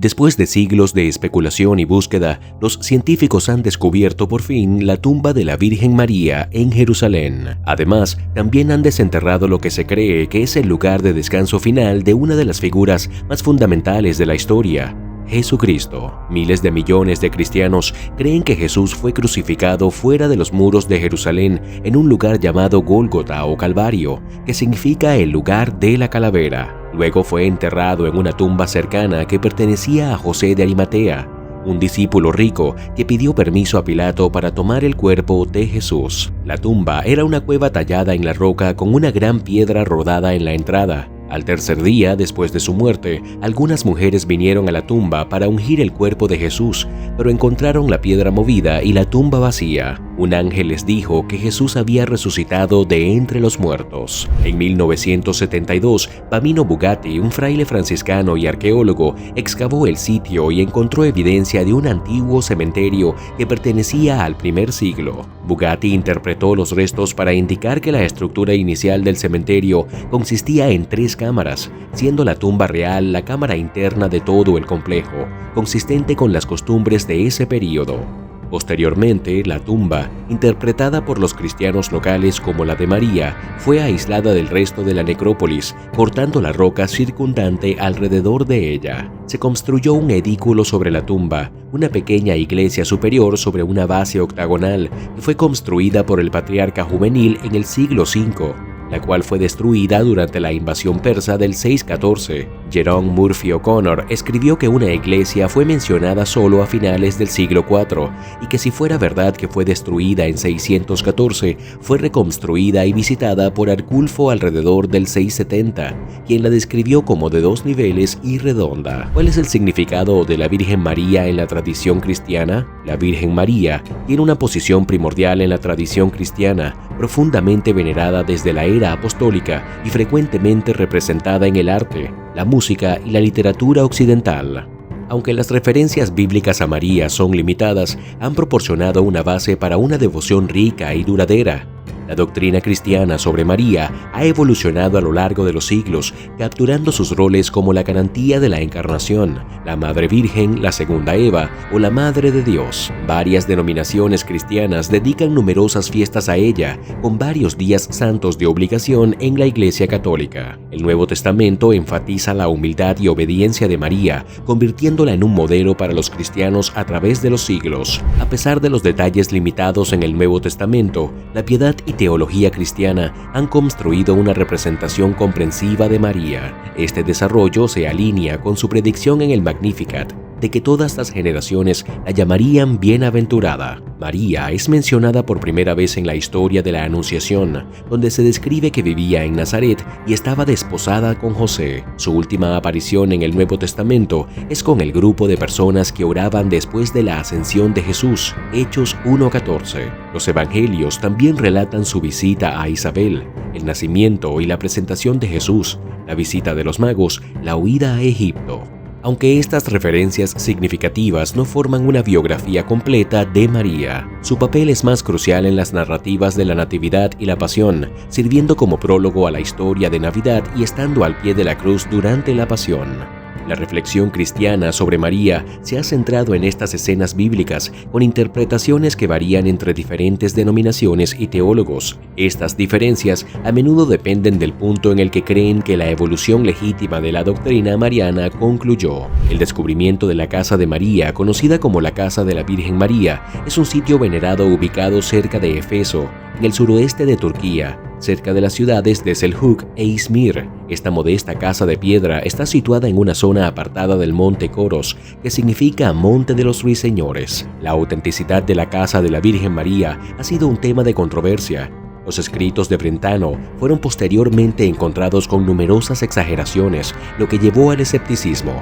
Después de siglos de especulación y búsqueda, los científicos han descubierto por fin la tumba de la Virgen María en Jerusalén. Además, también han desenterrado lo que se cree que es el lugar de descanso final de una de las figuras más fundamentales de la historia, Jesucristo. Miles de millones de cristianos creen que Jesús fue crucificado fuera de los muros de Jerusalén en un lugar llamado Gólgota o Calvario, que significa el lugar de la calavera. Luego fue enterrado en una tumba cercana que pertenecía a José de Arimatea, un discípulo rico que pidió permiso a Pilato para tomar el cuerpo de Jesús. La tumba era una cueva tallada en la roca con una gran piedra rodada en la entrada. Al tercer día después de su muerte, algunas mujeres vinieron a la tumba para ungir el cuerpo de Jesús, pero encontraron la piedra movida y la tumba vacía. Un ángel les dijo que Jesús había resucitado de entre los muertos. En 1972, Pamino Bugatti, un fraile franciscano y arqueólogo, excavó el sitio y encontró evidencia de un antiguo cementerio que pertenecía al primer siglo. Bugatti interpretó los restos para indicar que la estructura inicial del cementerio consistía en 3 cámaras, siendo la tumba real la cámara interna de todo el complejo, consistente con las costumbres de ese período. Posteriormente, la tumba, interpretada por los cristianos locales como la de María, fue aislada del resto de la necrópolis, cortando la roca circundante alrededor de ella. Se construyó un edículo sobre la tumba, una pequeña iglesia superior sobre una base octagonal que fue construida por el patriarca juvenil en el siglo V, la cual fue destruida durante la invasión persa del 614. Jerome Murphy O'Connor escribió que una iglesia fue mencionada solo a finales del siglo IV y que si fuera verdad que fue destruida en 614, fue reconstruida y visitada por Arculfo alrededor del 670, quien la describió como de 2 niveles y redonda. ¿Cuál es el significado de la Virgen María en la tradición cristiana? La Virgen María tiene una posición primordial en la tradición cristiana, profundamente venerada desde la era apostólica y frecuentemente representada en el arte, la música y la literatura occidental. Aunque las referencias bíblicas a María son limitadas, han proporcionado una base para una devoción rica y duradera. La doctrina cristiana sobre María ha evolucionado a lo largo de los siglos, capturando sus roles como la garantía de la encarnación, la Madre Virgen, la Segunda Eva o la Madre de Dios. Varias denominaciones cristianas dedican numerosas fiestas a ella, con varios días santos de obligación en la Iglesia Católica. El Nuevo Testamento enfatiza la humildad y obediencia de María, convirtiéndola en un modelo para los cristianos a través de los siglos. A pesar de los detalles limitados en el Nuevo Testamento, la piedad y teología cristiana han construido una representación comprensiva de María. Este desarrollo se alinea con su predicción en el Magnificat de que todas las generaciones la llamarían bienaventurada. María es mencionada por primera vez en la historia de la Anunciación, donde se describe que vivía en Nazaret y estaba desposada con José. Su última aparición en el Nuevo Testamento es con el grupo de personas que oraban después de la ascensión de Jesús, Hechos 1:14. Los evangelios también relatan su visita a Isabel, el nacimiento y la presentación de Jesús, la visita de los magos, la huida a Egipto. Aunque estas referencias significativas no forman una biografía completa de María, su papel es más crucial en las narrativas de la Natividad y la Pasión, sirviendo como prólogo a la historia de Navidad y estando al pie de la cruz durante la Pasión. La reflexión cristiana sobre María se ha centrado en estas escenas bíblicas con interpretaciones que varían entre diferentes denominaciones y teólogos. Estas diferencias a menudo dependen del punto en el que creen que la evolución legítima de la doctrina mariana concluyó. El descubrimiento de la Casa de María, conocida como la Casa de la Virgen María, es un sitio venerado ubicado cerca de Éfeso, en el suroeste de Turquía, cerca de las ciudades de Seljuk e Izmir. Esta modesta casa de piedra está situada en una zona apartada del monte Coros, que significa Monte de los Ruiseñores. La autenticidad de la casa de la Virgen María ha sido un tema de controversia. Los escritos de Brentano fueron posteriormente encontrados con numerosas exageraciones, lo que llevó al escepticismo.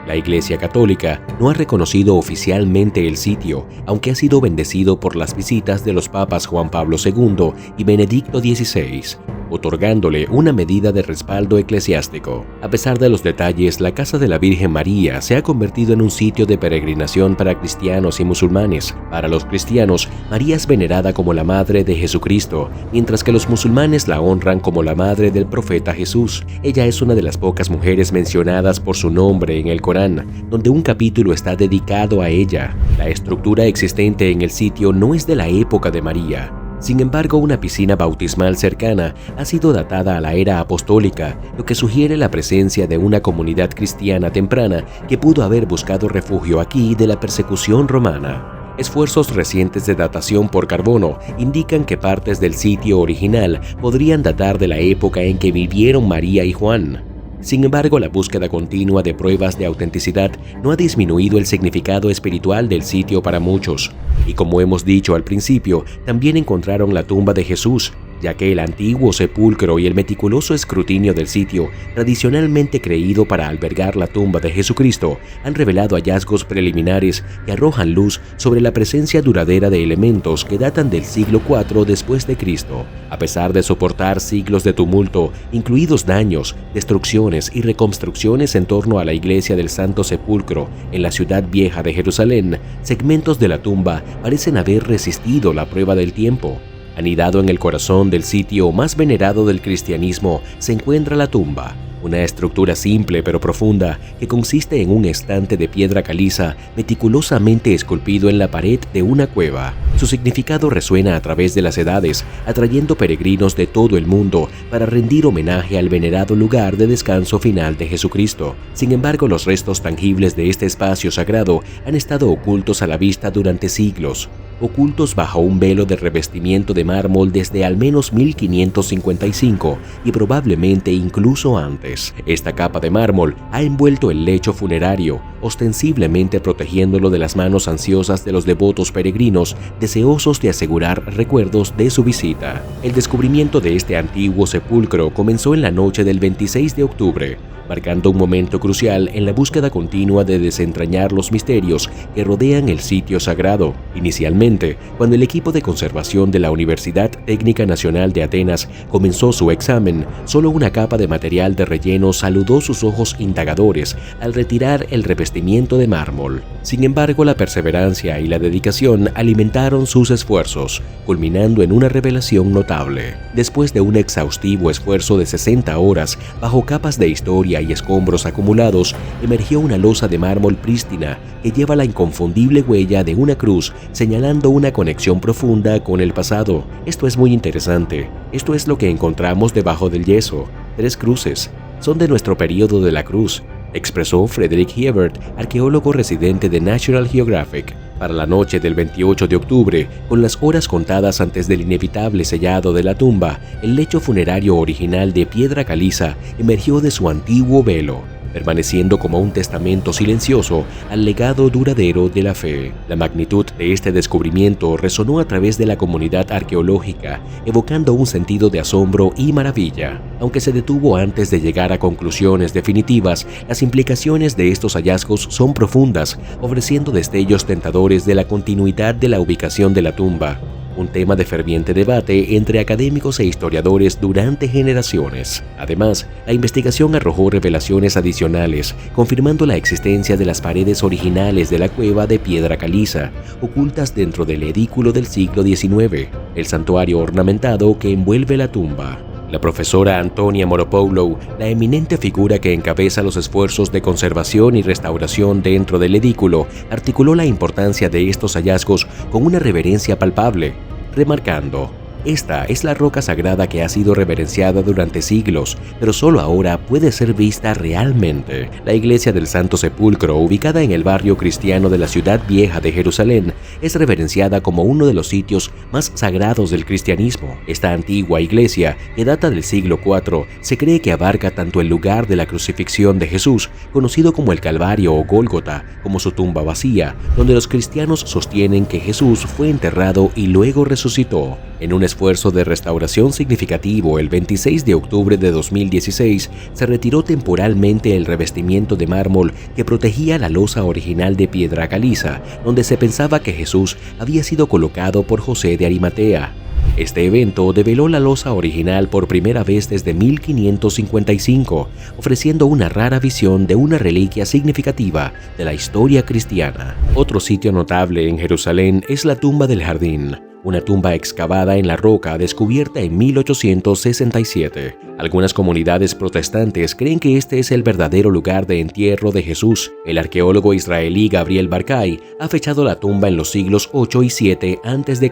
La Iglesia Católica no ha reconocido oficialmente el sitio, aunque ha sido bendecido por las visitas de los papas Juan Pablo II y Benedicto XVI. otorgándole una medida de respaldo eclesiástico. A pesar de los detalles, la casa de la Virgen María se ha convertido en un sitio de peregrinación para cristianos y musulmanes. Para los cristianos, María es venerada como la madre de Jesucristo, mientras que los musulmanes la honran como la madre del profeta Jesús. Ella es una de las pocas mujeres mencionadas por su nombre en el Corán, donde un capítulo está dedicado a ella. La estructura existente en el sitio no es de la época de María. Sin embargo, una piscina bautismal cercana ha sido datada a la era apostólica, lo que sugiere la presencia de una comunidad cristiana temprana que pudo haber buscado refugio aquí de la persecución romana. Esfuerzos recientes de datación por carbono indican que partes del sitio original podrían datar de la época en que vivieron María y Juan. Sin embargo, la búsqueda continua de pruebas de autenticidad no ha disminuido el significado espiritual del sitio para muchos. Y como hemos dicho al principio, también encontraron la tumba de Jesús, ya que el antiguo sepulcro y el meticuloso escrutinio del sitio, tradicionalmente creído para albergar la tumba de Jesucristo, han revelado hallazgos preliminares que arrojan luz sobre la presencia duradera de elementos que datan del siglo IV después de Cristo. A pesar de soportar siglos de tumulto, incluidos daños, destrucciones y reconstrucciones en torno a la iglesia del Santo Sepulcro en la ciudad vieja de Jerusalén, segmentos de la tumba parecen haber resistido la prueba del tiempo. Anidado en el corazón del sitio más venerado del cristianismo se encuentra la tumba, una estructura simple pero profunda que consiste en un estante de piedra caliza meticulosamente esculpido en la pared de una cueva. Su significado resuena a través de las edades, atrayendo peregrinos de todo el mundo para rendir homenaje al venerado lugar de descanso final de Jesucristo. Sin embargo, los restos tangibles de este espacio sagrado han estado ocultos a la vista durante siglos, ocultos bajo un velo de revestimiento de mármol desde al menos 1555 y probablemente incluso antes. Esta capa de mármol ha envuelto el lecho funerario, ostensiblemente protegiéndolo de las manos ansiosas de los devotos peregrinos deseosos de asegurar recuerdos de su visita. El descubrimiento de este antiguo sepulcro comenzó en la noche del 26 de octubre, marcando un momento crucial en la búsqueda continua de desentrañar los misterios que rodean el sitio sagrado. Inicialmente, cuando el equipo de conservación de la Universidad Técnica Nacional de Atenas comenzó su examen, solo una capa de material de relleno saludó sus ojos indagadores al retirar el revestimiento de mármol. Sin embargo, la perseverancia y la dedicación alimentaron sus esfuerzos, culminando en una revelación notable. Después de un exhaustivo esfuerzo de 60 horas bajo capas de historia y escombros acumulados, emergió una losa de mármol prístina que lleva la inconfundible huella de una cruz, señalando una conexión profunda con el pasado. Esto es muy interesante. Esto es lo que encontramos debajo del yeso. 3 cruces. Son de nuestro periodo de la cruz, expresó Frederick Hiebert, arqueólogo residente de National Geographic. Para la noche del 28 de octubre, con las horas contadas antes del inevitable sellado de la tumba, el lecho funerario original de piedra caliza emergió de su antiguo velo, permaneciendo como un testamento silencioso al legado duradero de la fe. La magnitud de este descubrimiento resonó a través de la comunidad arqueológica, evocando un sentido de asombro y maravilla. Aunque se detuvo antes de llegar a conclusiones definitivas, las implicaciones de estos hallazgos son profundas, ofreciendo destellos tentadores de la continuidad de la ubicación de la tumba, un tema de ferviente debate entre académicos e historiadores durante generaciones. Además, la investigación arrojó revelaciones adicionales, confirmando la existencia de las paredes originales de la cueva de piedra caliza, ocultas dentro del edículo del siglo XIX, el santuario ornamentado que envuelve la tumba. La profesora Antonia Moropoulou, la eminente figura que encabeza los esfuerzos de conservación y restauración dentro del edículo, articuló la importancia de estos hallazgos con una reverencia palpable, remarcando: esta es la roca sagrada que ha sido reverenciada durante siglos, pero solo ahora puede ser vista realmente. La iglesia del Santo Sepulcro, ubicada en el barrio cristiano de la ciudad vieja de Jerusalén, es reverenciada como uno de los sitios más sagrados del cristianismo. Esta antigua iglesia, que data del siglo IV, se cree que abarca tanto el lugar de la crucifixión de Jesús, conocido como el Calvario o Gólgota, como su tumba vacía, donde los cristianos sostienen que Jesús fue enterrado y luego resucitó. En un esfuerzo de restauración significativo, el 26 de octubre de 2016, se retiró temporalmente el revestimiento de mármol que protegía la losa original de piedra caliza, donde se pensaba que Jesús había sido colocado por José de Arimatea. Este evento develó la losa original por primera vez desde 1555, ofreciendo una rara visión de una reliquia significativa de la historia cristiana. Otro sitio notable en Jerusalén es la tumba del jardín, una tumba excavada en la roca descubierta en 1867. Algunas comunidades protestantes creen que este es el verdadero lugar de entierro de Jesús. El arqueólogo israelí Gabriel Barkay ha fechado la tumba en los siglos 8 y 7 a.C.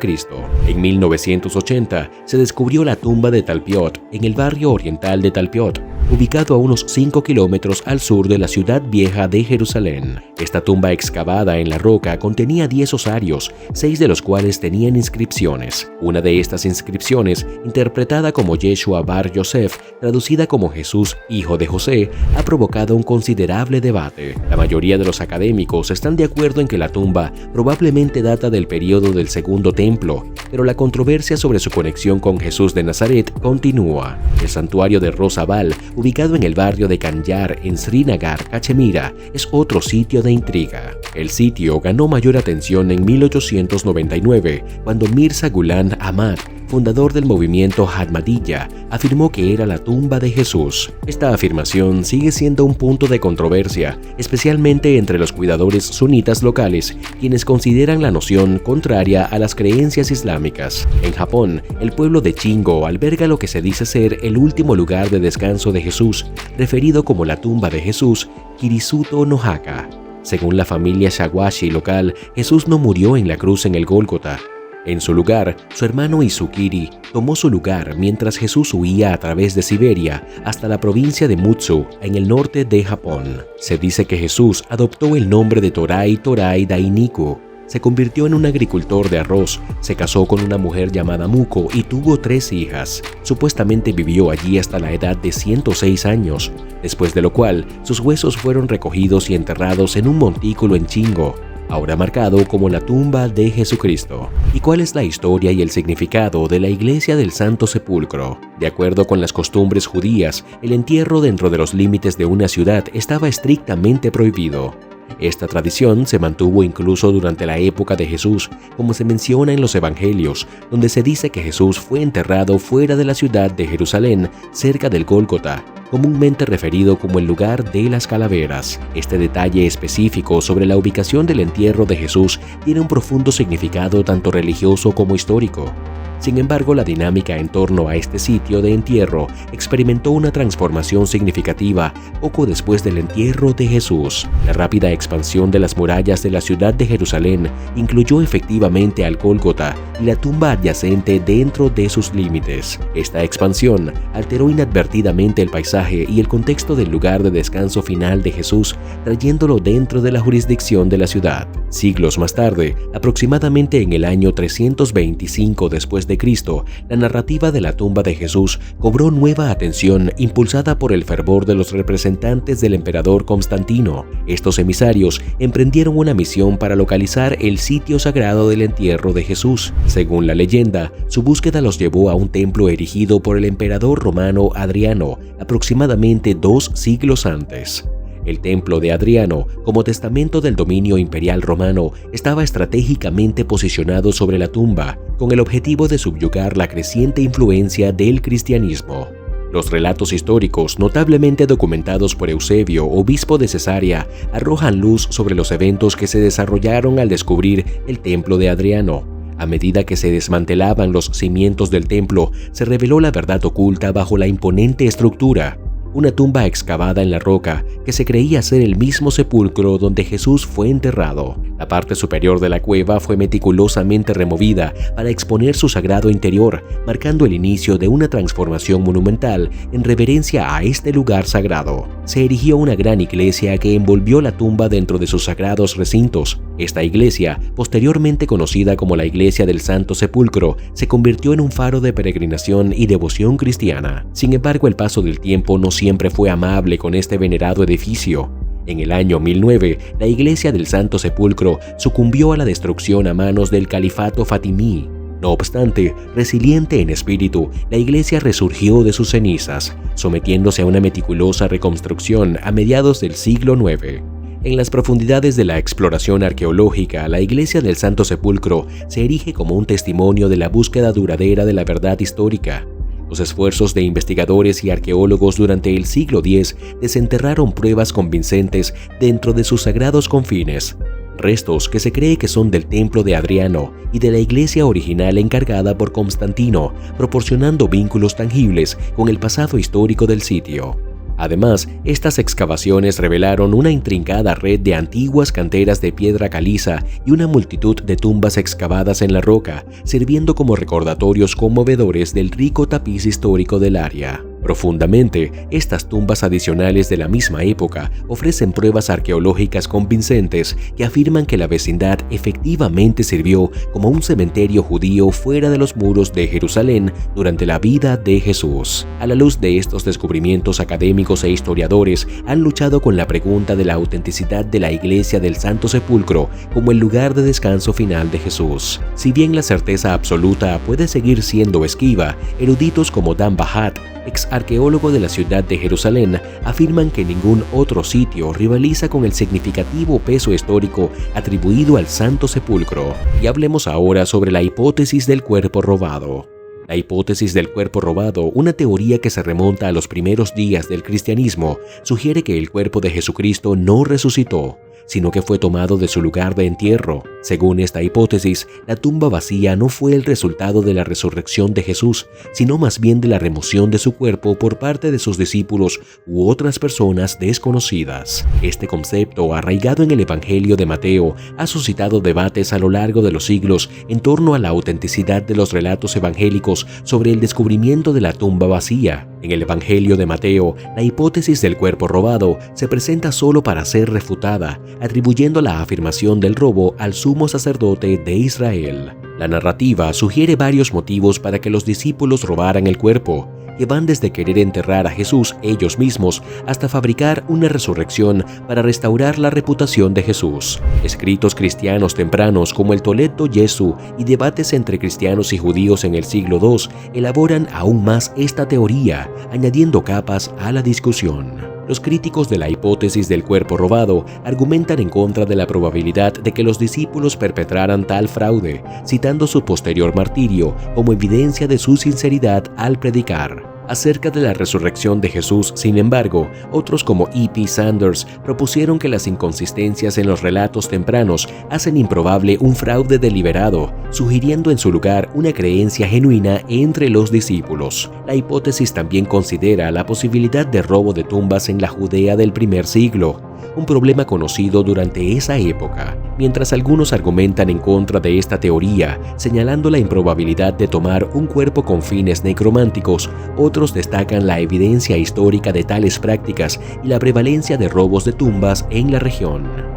En 1980 se descubrió la tumba de Talpiot en el barrio oriental de Talpiot, ubicado a unos 5 kilómetros al sur de la ciudad vieja de Jerusalén. Esta tumba excavada en la roca contenía 10 osarios, 6 de los cuales tenían inscripciones. Una de estas inscripciones, interpretada como Yeshua Bar Yosef, traducida como Jesús, hijo de José, ha provocado un considerable debate. La mayoría de los académicos están de acuerdo en que la tumba probablemente data del período del Segundo Templo, pero la controversia sobre su conexión con Jesús de Nazaret continúa. El santuario de Rosabal, ubicado en el barrio de Kanyar en Srinagar, Cachemira, es otro sitio de intriga. El sitio ganó mayor atención en 1899, cuando Mirza Ghulam Ahmad, fundador del movimiento Ahmadiyya, afirmó que era la tumba de Jesús. Esta afirmación sigue siendo un punto de controversia, especialmente entre los cuidadores sunitas locales, quienes consideran la noción contraria a las creencias islámicas. En Japón, el pueblo de Shingo alberga lo que se dice ser el último lugar de descanso de Jesús, referido como la tumba de Jesús, Kirisuto no Haka. Según la familia Shawashi local, Jesús no murió en la cruz en el Gólgota. En su lugar, su hermano Izukiri tomó su lugar mientras Jesús huía a través de Siberia hasta la provincia de Mutsu, en el norte de Japón. Se dice que Jesús adoptó el nombre de Torai Dainiku. Se convirtió en un agricultor de arroz, se casó con una mujer llamada Muko y tuvo 3 hijas. Supuestamente vivió allí hasta la edad de 106 años, después de lo cual sus huesos fueron recogidos y enterrados en un montículo en Shingo, ahora marcado como la tumba de Jesucristo. ¿Y cuál es la historia y el significado de la Iglesia del Santo Sepulcro? De acuerdo con las costumbres judías, el entierro dentro de los límites de una ciudad estaba estrictamente prohibido. Esta tradición se mantuvo incluso durante la época de Jesús, como se menciona en los Evangelios, donde se dice que Jesús fue enterrado fuera de la ciudad de Jerusalén, cerca del Gólgota, comúnmente referido como el lugar de las calaveras. Este detalle específico sobre la ubicación del entierro de Jesús tiene un profundo significado tanto religioso como histórico. Sin embargo, la dinámica en torno a este sitio de entierro experimentó una transformación significativa poco después del entierro de Jesús. La rápida expansión de las murallas de la ciudad de Jerusalén incluyó efectivamente al Gólgota y la tumba adyacente dentro de sus límites. Esta expansión alteró inadvertidamente el paisaje y el contexto del lugar de descanso final de Jesús, trayéndolo dentro de la jurisdicción de la ciudad. Siglos más tarde, aproximadamente en el año 325 después de Cristo, la narrativa de la tumba de Jesús cobró nueva atención impulsada por el fervor de los representantes del emperador Constantino. Estos emisarios emprendieron una misión para localizar el sitio sagrado del entierro de Jesús. Según la leyenda, su búsqueda los llevó a un templo erigido por el emperador romano Adriano, aproximadamente 2 siglos antes. El templo de Adriano, como testamento del dominio imperial romano, estaba estratégicamente posicionado sobre la tumba, con el objetivo de subyugar la creciente influencia del cristianismo. Los relatos históricos, notablemente documentados por Eusebio, obispo de Cesarea, arrojan luz sobre los eventos que se desarrollaron al descubrir el templo de Adriano. A medida que se desmantelaban los cimientos del templo, se reveló la verdad oculta bajo la imponente estructura. Una tumba excavada en la roca que se creía ser el mismo sepulcro donde Jesús fue enterrado. La parte superior de la cueva fue meticulosamente removida para exponer su sagrado interior, marcando el inicio de una transformación monumental en reverencia a este lugar sagrado. Se erigió una gran iglesia que envolvió la tumba dentro de sus sagrados recintos. Esta iglesia, posteriormente conocida como la Iglesia del Santo Sepulcro, se convirtió en un faro de peregrinación y devoción cristiana. Sin embargo, el paso del tiempo no siempre fue amable con este venerado edificio. En el año 1009, la Iglesia del Santo Sepulcro sucumbió a la destrucción a manos del Califato Fatimí. No obstante, resiliente en espíritu, la iglesia resurgió de sus cenizas, sometiéndose a una meticulosa reconstrucción a mediados del siglo IX. En las profundidades de la exploración arqueológica, la iglesia del Santo Sepulcro se erige como un testimonio de la búsqueda duradera de la verdad histórica. Los esfuerzos de investigadores y arqueólogos durante el siglo X desenterraron pruebas convincentes dentro de sus sagrados confines, restos que se cree que son del templo de Adriano y de la iglesia original encargada por Constantino, proporcionando vínculos tangibles con el pasado histórico del sitio. Además, estas excavaciones revelaron una intrincada red de antiguas canteras de piedra caliza y una multitud de tumbas excavadas en la roca, sirviendo como recordatorios conmovedores del rico tapiz histórico del área. Profundamente, estas tumbas adicionales de la misma época ofrecen pruebas arqueológicas convincentes que afirman que la vecindad efectivamente sirvió como un cementerio judío fuera de los muros de Jerusalén durante la vida de Jesús. A la luz de estos descubrimientos, académicos e historiadores han luchado con la pregunta de la autenticidad de la iglesia del Santo Sepulcro como el lugar de descanso final de Jesús. Si bien la certeza absoluta puede seguir siendo esquiva, eruditos como Dan Bahat, ex arqueólogo de la ciudad de Jerusalén, afirman que ningún otro sitio rivaliza con el significativo peso histórico atribuido al Santo Sepulcro. Y hablemos ahora sobre la hipótesis del cuerpo robado. La hipótesis del cuerpo robado, una teoría que se remonta a los primeros días del cristianismo, sugiere que el cuerpo de Jesucristo no resucitó, sino que fue tomado de su lugar de entierro. Según esta hipótesis, la tumba vacía no fue el resultado de la resurrección de Jesús, sino más bien de la remoción de su cuerpo por parte de sus discípulos u otras personas desconocidas. Este concepto, arraigado en el Evangelio de Mateo, ha suscitado debates a lo largo de los siglos en torno a la autenticidad de los relatos evangélicos sobre el descubrimiento de la tumba vacía. En el Evangelio de Mateo, la hipótesis del cuerpo robado se presenta solo para ser refutada, atribuyendo la afirmación del robo al sumo sacerdote de Israel. La narrativa sugiere varios motivos para que los discípulos robaran el cuerpo, que van desde querer enterrar a Jesús ellos mismos hasta fabricar una resurrección para restaurar la reputación de Jesús. Escritos cristianos tempranos como el Toledo Jesu y debates entre cristianos y judíos en el siglo II elaboran aún más esta teoría, añadiendo capas a la discusión. Los críticos de la hipótesis del cuerpo robado argumentan en contra de la probabilidad de que los discípulos perpetraran tal fraude, citando su posterior martirio como evidencia de su sinceridad al predicar. Acerca de la resurrección de Jesús, sin embargo, otros como E.P. Sanders propusieron que las inconsistencias en los relatos tempranos hacen improbable un fraude deliberado, sugiriendo en su lugar una creencia genuina entre los discípulos. La hipótesis también considera la posibilidad de robo de tumbas en la Judea del primer siglo, un problema conocido durante esa época, mientras algunos argumentan en contra de esta teoría, señalando la improbabilidad de tomar un cuerpo con fines necrománticos. Otros destacan la evidencia histórica de tales prácticas y la prevalencia de robos de tumbas en la región.